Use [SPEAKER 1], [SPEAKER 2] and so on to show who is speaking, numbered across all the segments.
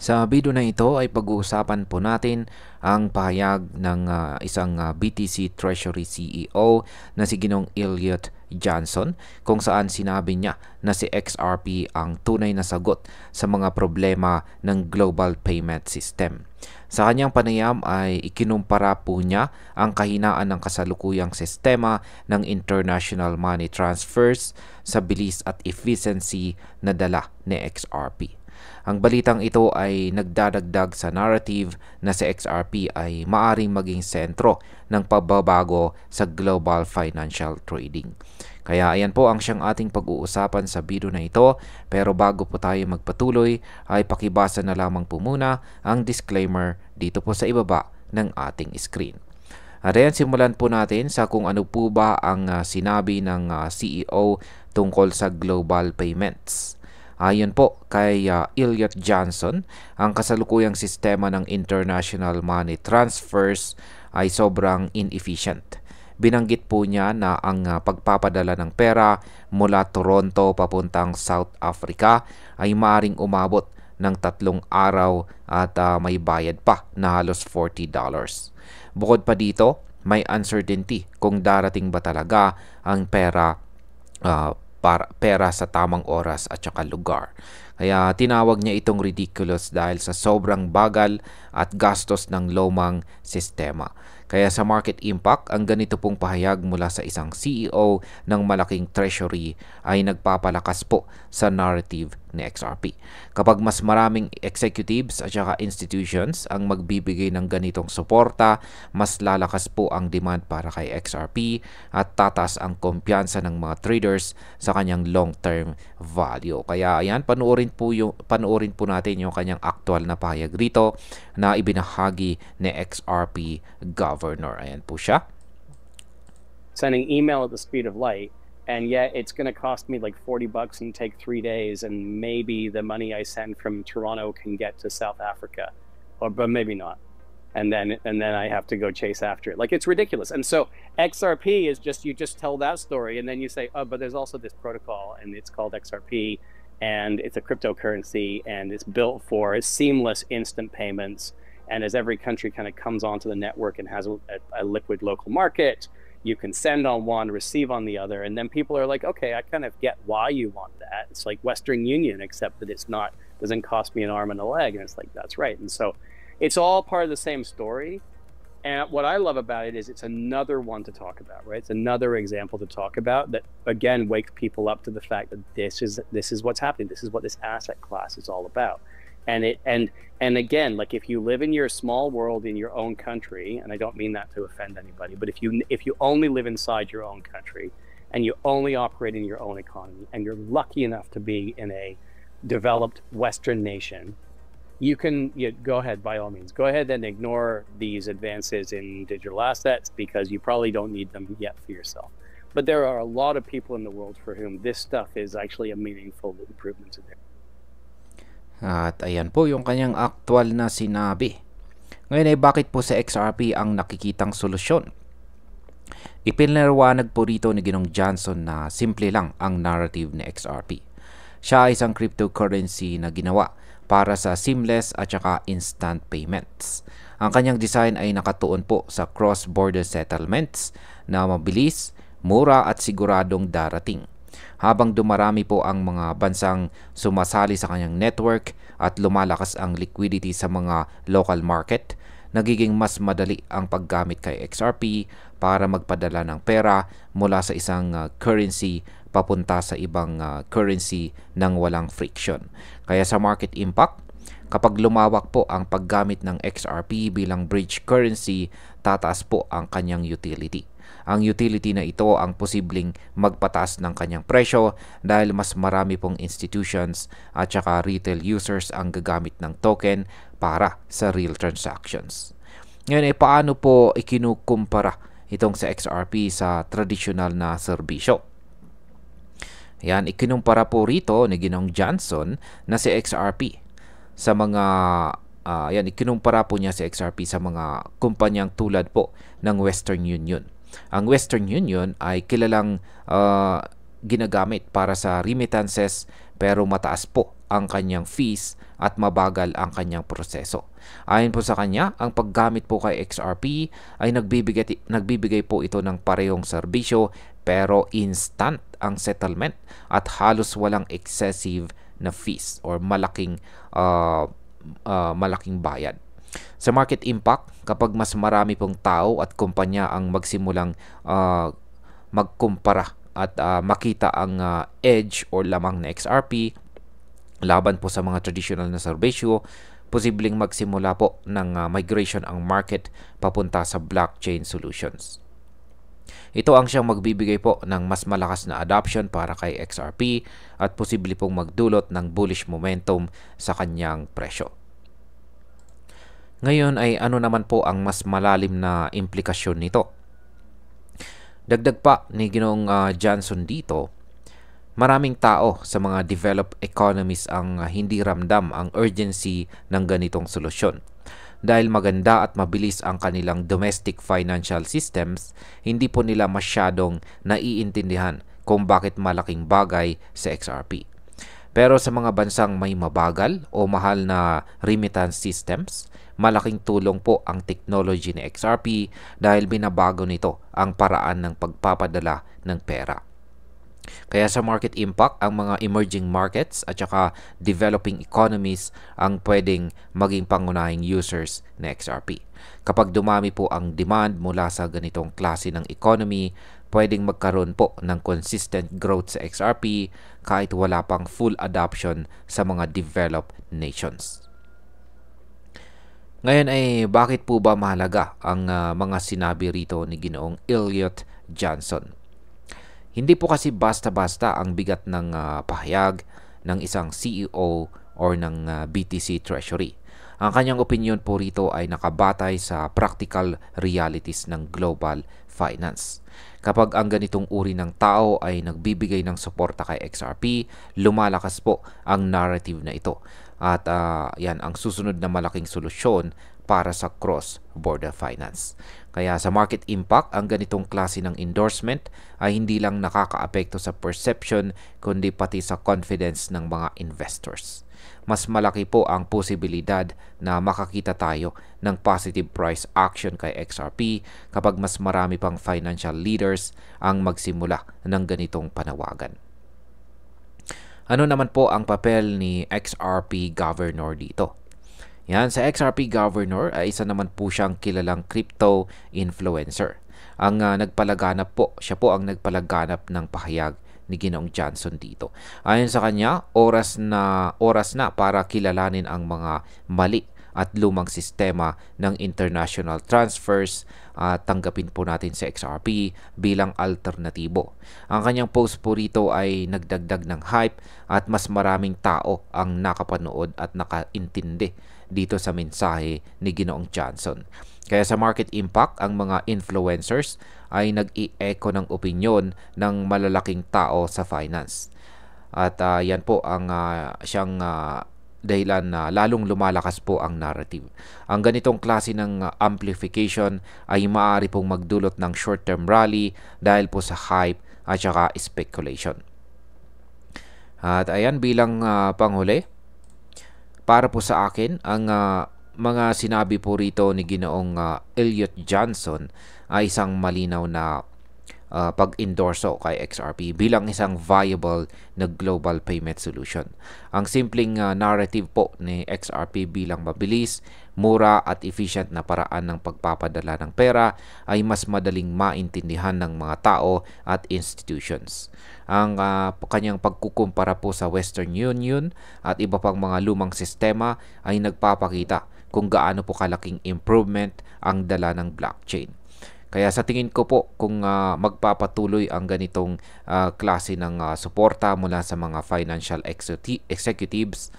[SPEAKER 1] Sa video na ito ay pag-uusapan po natin ang pahayag ng isang BTC Treasury CEO na si Ginong Elliot Johnson, kung saan sinabi niya na si XRP ang tunay na sagot sa mga problema ng global payment system. Sa kanyang panayam ay ikinumpara po niya ang kahinaan ng kasalukuyang sistema ng international money transfers sa bilis at efficiency na dala ni XRP. Ang balitang ito ay nagdadagdag sa narrative na si XRP ay maaring maging sentro ng pagbabago sa global financial trading. Kaya ayan po ang siyang ating pag-uusapan sa video na ito, pero bago po tayo magpatuloy ay pakibasa na lamang po muna ang disclaimer dito po sa ibaba ng ating screen. At ayan, simulan po natin sa kung ano po ba ang sinabi ng CEO tungkol sa global payments. Ayon po kay Elliot Johnson, ang kasalukuyang sistema ng international money transfers ay sobrang inefficient. Binanggit po niya na ang pagpapadala ng pera mula Toronto papuntang South Africa ay maaring umabot ng 3 araw at may bayad pa na halos $40. Bukod pa dito, may uncertainty kung darating ba talaga ang pera sa tamang oras at saka lugar. Kaya tinawag niya itong ridiculous dahil sa sobrang bagal at gastos ng lumang sistema. Kaya sa market impact, ang ganito pong pahayag mula sa isang CEO ng malaking treasury ay nagpapalakas po sa narrative ni XRP. Kapag mas maraming executives at saka institutions ang magbibigay ng ganitong suporta, mas lalakas po ang demand para kay XRP at tataas ang kumpiyansa ng mga traders sa kanyang long-term value. Kaya ayan, panoorin po natin yung kanyang actual na pahayag rito na ibinahagi ni XRP Governor. Ayan po siya.
[SPEAKER 2] Sending email at the speed of light, and yet it's going to cost me like $40 and take 3 days, and maybe the money I send from Toronto can get to South Africa, but maybe not. And then I have to go chase after it. Like, it's ridiculous. And so XRP is you just tell that story, and then you say, oh, but there's also this protocol, and it's called XRP, and it's a cryptocurrency, and it's built for seamless instant payments. And as every country kind of comes onto the network and has a liquid local market, you can send on one, receive on the other. And then people are like, okay, I kind of get why you want that. It's like Western Union, except that doesn't cost me an arm and a leg. And it's like, that's right. And so it's all part of the same story. And what I love about it is it's another one to talk about, right? It's another example to talk about that, again, wakes people up to the fact that this is what's happening. This is what this asset class is all about. And again, like, if you live in your small world in your own country, and I don't mean that to offend anybody, but if you only live inside your own country and you only operate in your own economy, and you're lucky enough to be in a developed Western nation, you go ahead, by all means, go ahead and ignore these advances in digital assets because you probably don't need them yet for yourself. But there are a lot of people in the world for whom this stuff is actually a meaningful improvement to their.
[SPEAKER 1] At ayan po yung kanyang actual na sinabi. Ngayon ay bakit po sa XRP ang nakikitang solusyon? Ipinaliwanag po rito ni Ginong Johnson na simple lang ang narrative ni XRP. Siya ay isang cryptocurrency na ginawa para sa seamless at saka instant payments. Ang kanyang design ay nakatuon po sa cross-border settlements na mabilis, mura at siguradong darating. Habang dumarami po ang mga bansang sumasali sa kanyang network at lumalakas ang liquidity sa mga local market, nagiging mas madali ang paggamit kay XRP para magpadala ng pera mula sa isang currency papunta sa ibang currency nang walang friction. Kaya sa market impact, kapag lumawak po ang paggamit ng XRP bilang bridge currency, tataas po ang kanyang utility. Ang utility na ito ang posibleng magpataas ng kanyang presyo dahil mas marami pong institutions at saka retail users ang gagamit ng token para sa real transactions. Ngayon ay paano po ikinukumpara itong sa XRP sa traditional na serbisyo? Yan, ikinumpara po rito ni Ginong Johnson na si XRP sa mga ikinumpara po niya si XRP sa mga kumpanyang tulad po ng Western Union. Ang Western Union ay kilalang ginagamit para sa remittances, pero mataas po ang kanyang fees at mabagal ang kanyang proseso. Ayon po sa kanya, ang paggamit po kay XRP ay nagbibigay po ito ng parehong serbisyo pero instant ang settlement at halos walang excessive na fees or malaking bayad. Sa market impact, kapag mas marami pong tao at kumpanya ang magsimulang magkumpara at makita ang edge or lamang na XRP laban po sa mga traditional na serbisyo, posibleng magsimula po ng migration ang market papunta sa blockchain solutions. Ito ang siyang magbibigay po ng mas malakas na adoption para kay XRP at posible pong magdulot ng bullish momentum sa kanyang presyo. Ngayon ay ano naman po ang mas malalim na implikasyon nito? Dagdag pa ni Ginoong Johnson dito, maraming tao sa mga developed economies ang hindi ramdam ang urgency ng ganitong solusyon. Dahil maganda at mabilis ang kanilang domestic financial systems, hindi po nila masyadong naiintindihan kung bakit malaking bagay sa XRP. Pero sa mga bansang may mabagal o mahal na remittance systems, malaking tulong po ang technology ni XRP dahil binabago nito ang paraan ng pagpapadala ng pera. Kaya sa market impact, ang mga emerging markets at saka developing economies ang pwedeng maging pangunahing users na XRP. Kapag dumami po ang demand mula sa ganitong klase ng economy, pwedeng magkaroon po ng consistent growth sa XRP kahit wala pang full adoption sa mga developed nations. Ngayon ay bakit po ba mahalaga ang mga sinabi rito ni Ginoong Elliot Johnson? Hindi po kasi basta-basta ang bigat ng pahayag ng isang CEO or ng BTC Treasury. Ang kanyang opinion po rito ay nakabatay sa practical realities ng global finance. Kapag ang ganitong uri ng tao ay nagbibigay ng suporta kay XRP, lumalakas po ang narrative na ito. At yan ang susunod na malaking solusyon para sa cross-border finance. Kaya sa market impact, ang ganitong klase ng endorsement ay hindi lang nakakaapekto sa perception kundi pati sa confidence ng mga investors. Mas malaki po ang posibilidad na makakita tayo ng positive price action kay XRP kapag mas marami pang financial leaders ang magsimula ng ganitong panawagan. Ano naman po ang papel ni XRP Governor dito? Yan, sa XRP Governor ay isa naman po siyang kilalang crypto influencer. Ang siya po ang nagpalaganap ng pahayag ni Ginoong Johnson dito. Ayon sa kanya, oras na para kilalanin ang mga mali at lumang sistema ng international transfers at tanggapin po natin sa XRP bilang alternatibo. Ang kanyang post po rito ay nagdagdag ng hype at mas maraming tao ang nakapanood at nakaintindi dito sa mensahe ni Ginoong Johnson. Kaya sa market impact, ang mga influencers ay nag-i-echo ng opinyon ng malalaking tao sa finance. At yan po ang siyang dahilan na lalong lumalakas po ang narrative. Ang ganitong klase ng amplification ay maaari pong magdulot ng short-term rally dahil po sa hype at saka speculation. At ayan, bilang panghuli, para po sa akin, ang mga sinabi po rito ni Ginoong Elliot Johnson ay isang malinaw na pag-endorso kay XRP bilang isang viable na global payment solution. Ang simpleng narrative po ni XRP bilang mabilis, mura at efficient na paraan ng pagpapadala ng pera ay mas madaling maintindihan ng mga tao at institutions. Ang kanyang pagkukumpara po sa Western Union at iba pang mga lumang sistema ay nagpapakita kung gaano po kalaking improvement ang dala ng blockchain. Kaya sa tingin ko po, kung magpapatuloy ang ganitong klase ng suporta mula sa mga financial executives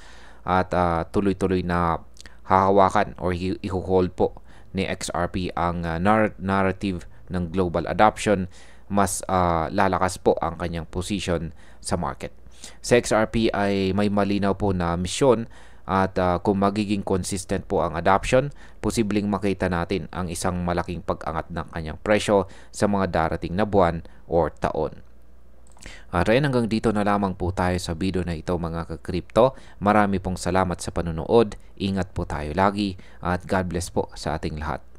[SPEAKER 1] at tuloy-tuloy na hahawakan or i-hold po ni XRP ang narrative ng global adoption, mas lalakas po ang kanyang position sa market. Sa XRP ay may malinaw po na misyon at kung magiging consistent po ang adoption, posibleng makita natin ang isang malaking pag-angat ng kanyang presyo sa mga darating na buwan or taon. Ren, hanggang dito na lamang po tayo sa video na ito mga ka-crypto. Marami pong salamat sa panonood. Ingat po tayo lagi at God bless po sa ating lahat.